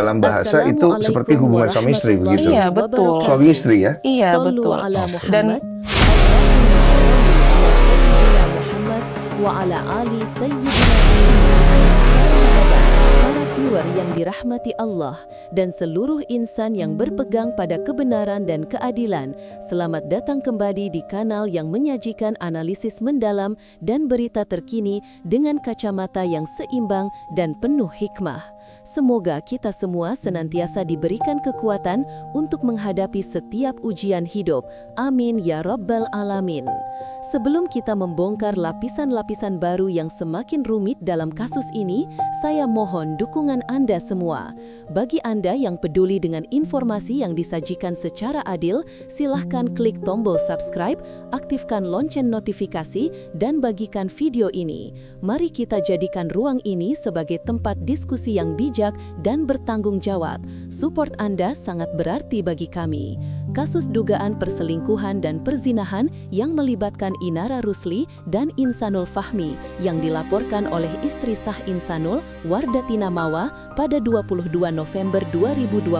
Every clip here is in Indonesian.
Dalam bahasa itu seperti hubungan suami istri begitu. Iya, betul. Suami istri ya. Iya, Sallu betul. ala Dan Muhammad. Allahumma salli ala sayyidina Muhammad wa ala ali sayyidina Muhammad. Sahabat, para viewer yang dirahmati Allah dan seluruh insan yang berpegang pada kebenaran dan keadilan, selamat datang kembali di kanal yang menyajikan analisis mendalam dan berita terkini dengan kacamata yang seimbang dan penuh hikmah. Semoga kita semua senantiasa diberikan kekuatan untuk menghadapi setiap ujian hidup. Amin ya Rabbal Alamin. Sebelum kita membongkar lapisan-lapisan baru yang semakin rumit dalam kasus ini, saya mohon dukungan Anda semua. Bagi Anda yang peduli dengan informasi yang disajikan secara adil, silahkan klik tombol subscribe, aktifkan lonceng notifikasi, dan bagikan video ini. Mari kita jadikan ruang ini sebagai tempat diskusi yang bijak dan bertanggung jawab. Support Anda sangat berarti bagi kami. Kasus dugaan perselingkuhan dan perzinahan yang melibatkan Inara Rusli dan Insanul Fahmi yang dilaporkan oleh istri sah Insanul, Wardatina Mawa, pada 22 November 2025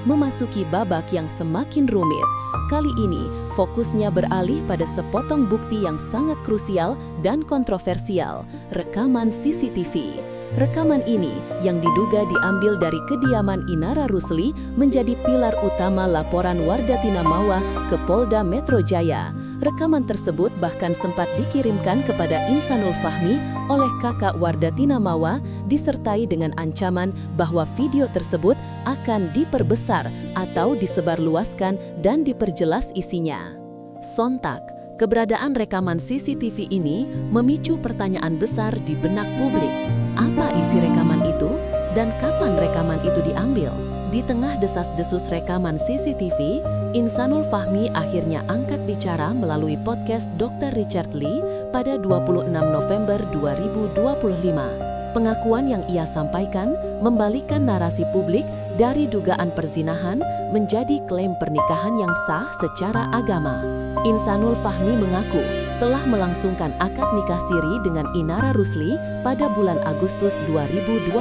memasuki babak yang semakin rumit. Kali ini, fokusnya beralih pada sepotong bukti yang sangat krusial dan kontroversial, rekaman CCTV. Rekaman ini yang diduga diambil dari kediaman Inara Rusli menjadi pilar utama laporan Wardatina Mawa ke Polda Metro Jaya. Rekaman tersebut bahkan sempat dikirimkan kepada Insanul Fahmi oleh kakak Wardatina Mawa disertai dengan ancaman bahwa video tersebut akan diperbesar atau disebarluaskan dan diperjelas isinya. Sontak, keberadaan rekaman CCTV ini memicu pertanyaan besar di benak publik. Apa isi rekaman itu dan kapan rekaman itu diambil? Di tengah desas-desus rekaman CCTV, Insanul Fahmi akhirnya angkat bicara melalui podcast Dr. Richard Lee pada 26 November 2025. Pengakuan yang ia sampaikan membalikkan narasi publik dari dugaan perzinahan menjadi klaim pernikahan yang sah secara agama. Insanul Fahmi mengaku telah melangsungkan akad nikah siri dengan Inara Rusli pada bulan Agustus 2025.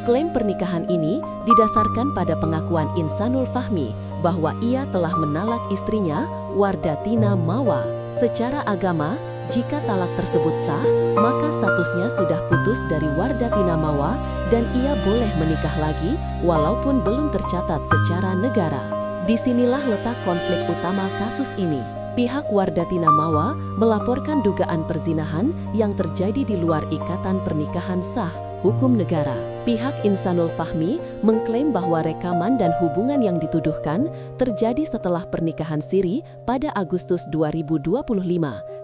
Klaim pernikahan ini didasarkan pada pengakuan Insanul Fahmi bahwa ia telah menalak istrinya, Wardatina Mawa. Secara agama, jika talak tersebut sah, maka statusnya sudah putus dari Wardatina Mawa dan ia boleh menikah lagi walaupun belum tercatat secara negara. Disinilah letak konflik utama kasus ini. Pihak Wardatina Mawa melaporkan dugaan perzinahan yang terjadi di luar ikatan pernikahan sah hukum negara. Pihak Insanul Fahmi mengklaim bahwa rekaman dan hubungan yang dituduhkan terjadi setelah pernikahan siri pada Agustus 2025,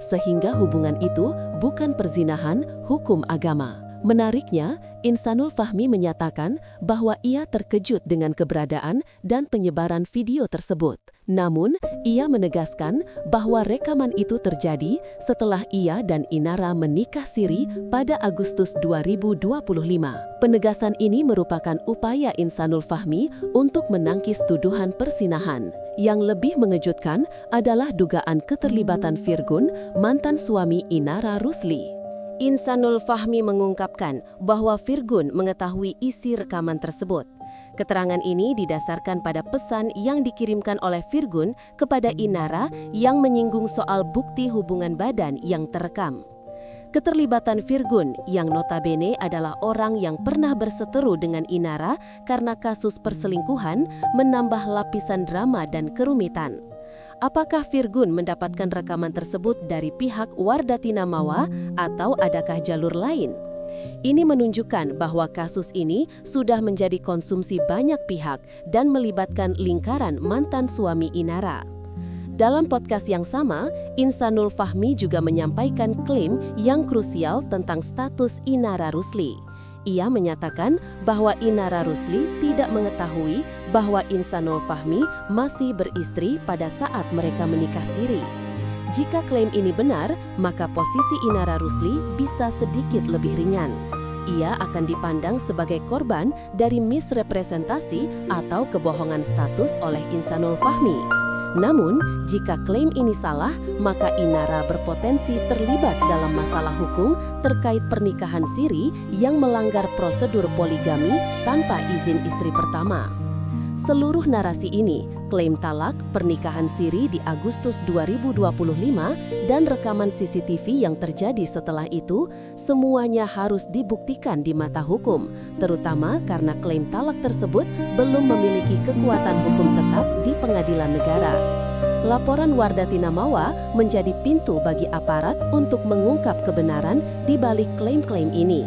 sehingga hubungan itu bukan perzinahan hukum agama. Menariknya, Insanul Fahmi menyatakan bahwa ia terkejut dengan keberadaan dan penyebaran video tersebut. Namun, ia menegaskan bahwa rekaman itu terjadi setelah ia dan Inara menikah siri pada Agustus 2025. Penegasan ini merupakan upaya Insanul Fahmi untuk menangkis tuduhan persinahan. Yang lebih mengejutkan adalah dugaan keterlibatan Virgun, mantan suami Inara Rusli. Insanul Fahmi mengungkapkan bahwa Virgun mengetahui isi rekaman tersebut. Keterangan ini didasarkan pada pesan yang dikirimkan oleh Virgun kepada Inara yang menyinggung soal bukti hubungan badan yang terekam. Keterlibatan Virgun yang notabene adalah orang yang pernah berseteru dengan Inara karena kasus perselingkuhan menambah lapisan drama dan kerumitan. Apakah Virgun mendapatkan rekaman tersebut dari pihak Wardatina Mawa atau adakah jalur lain? Ini menunjukkan bahwa kasus ini sudah menjadi konsumsi banyak pihak dan melibatkan lingkaran mantan suami Inara. Dalam podcast yang sama, Insanul Fahmi juga menyampaikan klaim yang krusial tentang status Inara Rusli. Ia menyatakan bahwa Inara Rusli tidak mengetahui bahwa Insanul Fahmi masih beristri pada saat mereka menikah siri. Jika klaim ini benar, maka posisi Inara Rusli bisa sedikit lebih ringan. Ia akan dipandang sebagai korban dari misrepresentasi atau kebohongan status oleh Insanul Fahmi. Namun, jika klaim ini salah, maka Inara berpotensi terlibat dalam masalah hukum terkait pernikahan siri yang melanggar prosedur poligami tanpa izin istri pertama. Seluruh narasi ini, klaim talak, pernikahan siri di Agustus 2025, dan rekaman CCTV yang terjadi setelah itu, semuanya harus dibuktikan di mata hukum, terutama karena klaim talak tersebut belum memiliki kekuatan hukum tetap di pengadilan negara. Laporan Wardatina Mawa menjadi pintu bagi aparat untuk mengungkap kebenaran di balik klaim-klaim ini.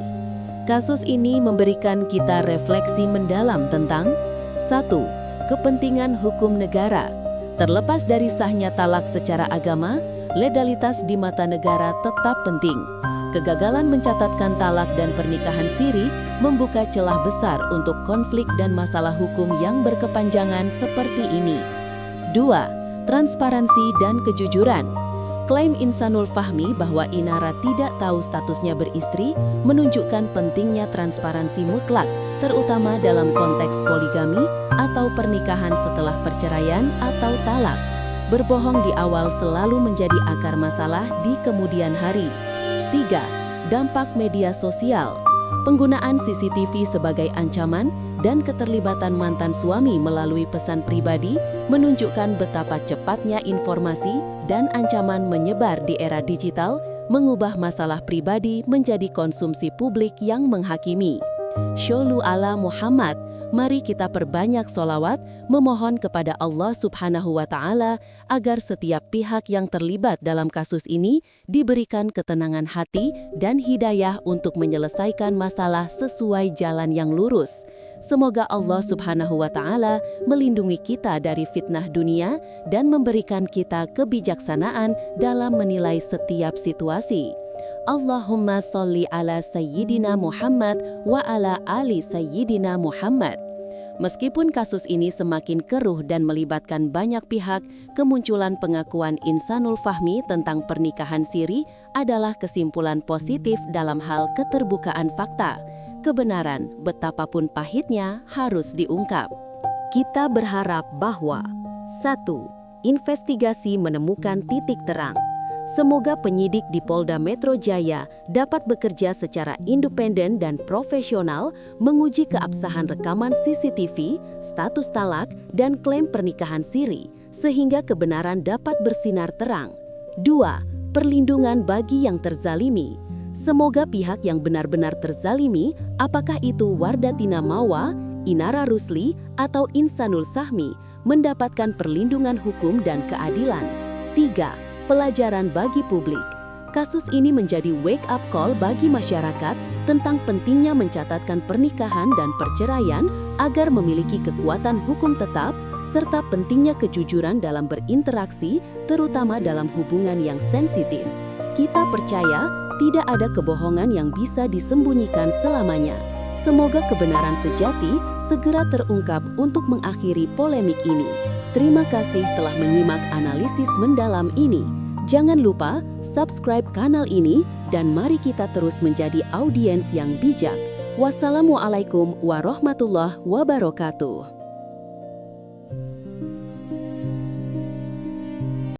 Kasus ini memberikan kita refleksi mendalam tentang 1. Kepentingan hukum negara. Terlepas dari sahnya talak secara agama, legalitas di mata negara tetap penting. Kegagalan mencatatkan talak dan pernikahan siri membuka celah besar untuk konflik dan masalah hukum yang berkepanjangan seperti ini. 2. Transparansi dan kejujuran. Klaim Insanul Fahmi bahwa Inara tidak tahu statusnya beristri menunjukkan pentingnya transparansi mutlak, terutama dalam konteks poligami atau pernikahan setelah perceraian atau talak. Berbohong di awal selalu menjadi akar masalah di kemudian hari. 3. Dampak media sosial. Penggunaan CCTV sebagai ancaman dan keterlibatan mantan suami melalui pesan pribadi menunjukkan betapa cepatnya informasi dan ancaman menyebar di era digital, mengubah masalah pribadi menjadi konsumsi publik yang menghakimi. Shollu ala Muhammad, mari kita perbanyak sholawat memohon kepada Allah Subhanahu wa Ta'ala agar setiap pihak yang terlibat dalam kasus ini diberikan ketenangan hati dan hidayah untuk menyelesaikan masalah sesuai jalan yang lurus. Semoga Allah Subhanahu wa Ta'ala melindungi kita dari fitnah dunia dan memberikan kita kebijaksanaan dalam menilai setiap situasi. Allahumma sholli ala Sayyidina Muhammad wa ala ali Sayyidina Muhammad. Meskipun kasus ini semakin keruh dan melibatkan banyak pihak, kemunculan pengakuan Insanul Fahmi tentang pernikahan siri adalah kesimpulan positif dalam hal keterbukaan fakta. Kebenaran, betapapun pahitnya, harus diungkap. Kita berharap bahwa 1. Investigasi menemukan titik terang. Semoga penyidik di Polda Metro Jaya dapat bekerja secara independen dan profesional menguji keabsahan rekaman CCTV, status talak, dan klaim pernikahan siri, sehingga kebenaran dapat bersinar terang. 2. Perlindungan bagi yang terzalimi. Semoga pihak yang benar-benar terzalimi, apakah itu Wardatina Mawa, Inara Rusli, atau Insanul Sahmi, mendapatkan perlindungan hukum dan keadilan. 3. Pelajaran bagi publik. Kasus ini menjadi wake-up call bagi masyarakat tentang pentingnya mencatatkan pernikahan dan perceraian agar memiliki kekuatan hukum tetap, serta pentingnya kejujuran dalam berinteraksi, terutama dalam hubungan yang sensitif. Kita percaya tidak ada kebohongan yang bisa disembunyikan selamanya. Semoga kebenaran sejati segera terungkap untuk mengakhiri polemik ini. Terima kasih telah menyimak analisis mendalam ini. Jangan lupa subscribe kanal ini dan mari kita terus menjadi audiens yang bijak. Wassalamualaikum warahmatullahi wabarakatuh.